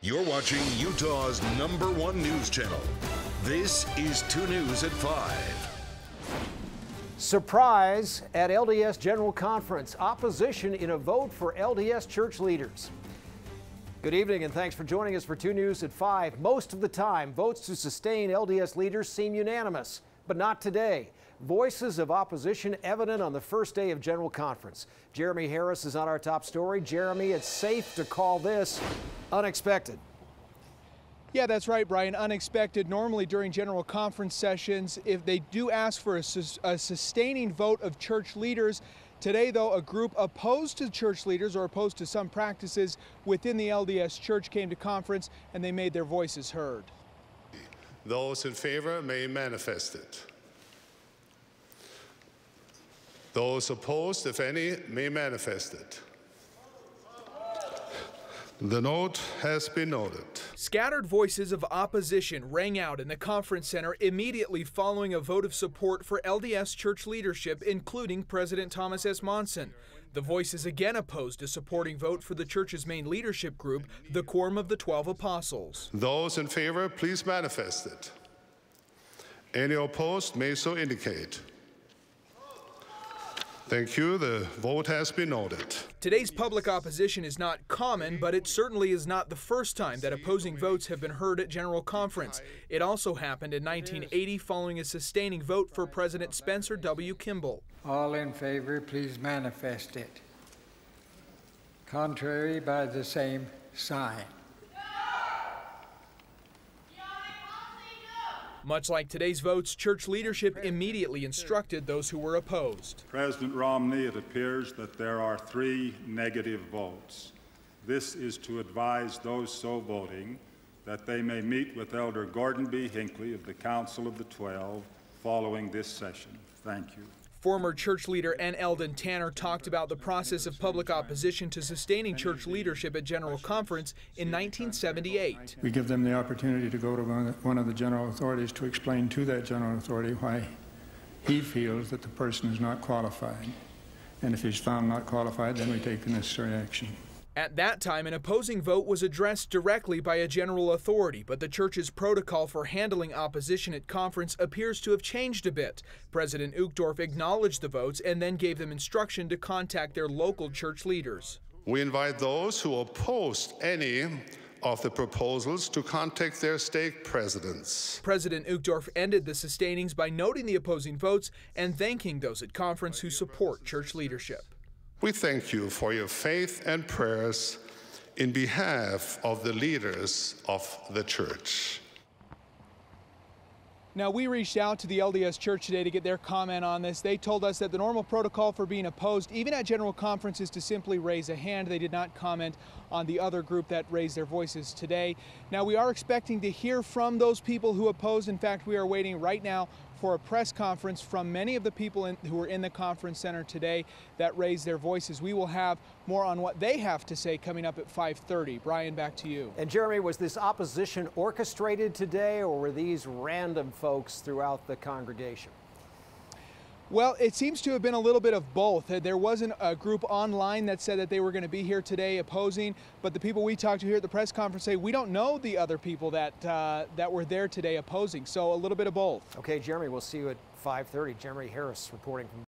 You're watching Utah's #1 news channel. This is 2 News at 5. Surprise at LDS General Conference. Opposition in a vote for LDS church leaders. Good evening and thanks for joining us for 2 News at 5. Most of the time, votes to sustain LDS leaders seem unanimous, but not today. Voices of opposition evident on the first day of General Conference. Jeremy Harris is on our top story. Jeremy, it's safe to call this unexpected. Yeah, that's right, Brian. Unexpected. Normally during General Conference sessions, if they do ask for a sustaining vote of church leaders, today, though, a group opposed to church leaders or opposed to some practices within the LDS Church came to conference and they made their voices heard. Those in favor may manifest it. Those opposed, if any, may manifest it. The note has been noted. Scattered voices of opposition rang out in the conference center immediately following a vote of support for LDS church leadership, including President Thomas S. Monson. The voices again opposed a supporting vote for the church's main leadership group, the Quorum of the 12 Apostles. Those in favor, please manifest it. Any opposed may so indicate. Thank you. The vote has been noted. Today's public opposition is not common, but it certainly is not the first time that opposing votes have been heard at General Conference. It also happened in 1980 following a sustaining vote for President Spencer W. Kimball. All in favor, please manifest it. Contrary by the same sign. Much like today's votes, church leadership immediately instructed those who were opposed. President Romney, it appears that there are 3 negative votes. This is to advise those so voting that they may meet with Elder Gordon B. Hinckley of the Council of the 12 following this session. Thank you. Former church leader N. Eldon Tanner talked about the process of public opposition to sustaining church leadership at General Conference in 1978. We give them the opportunity to go to one of the general authorities to explain to that general authority why he feels that the person is not qualified. And if he's found not qualified, then we take the necessary action. At that time, an opposing vote was addressed directly by a general authority, but the church's protocol for handling opposition at conference appears to have changed a bit. President Uchtdorf acknowledged the votes and then gave them instruction to contact their local church leaders. We invite those who opposed any of the proposals to contact their stake presidents. President Uchtdorf ended the sustainings by noting the opposing votes and thanking those at conference who support church leadership. We thank you for your faith and prayers in behalf of the leaders of the church. Now, we reached out to the LDS Church today to get their comment on this. They told us that the normal protocol for being opposed, even at General Conference, is to simply raise a hand. They did not comment on the other group that raised their voices today. Now, we are expecting to hear from those people who opposed. In fact, we are waiting right now for a press conference from many of the people who were in the conference center today that raised their voices. We will have more on what they have to say coming up at 5:30. Brian, back to you. And Jeremy, was this opposition orchestrated today, or were these random folks throughout the congregation? Well, it seems to have been a little bit of both. There wasn't a group online that said that they were going to be here today opposing, but the people we talked to here at the press conference say we don't know the other people that were there today opposing. So a little bit of both. Okay, Jeremy, we'll see you at 5:30. Jeremy Harris reporting from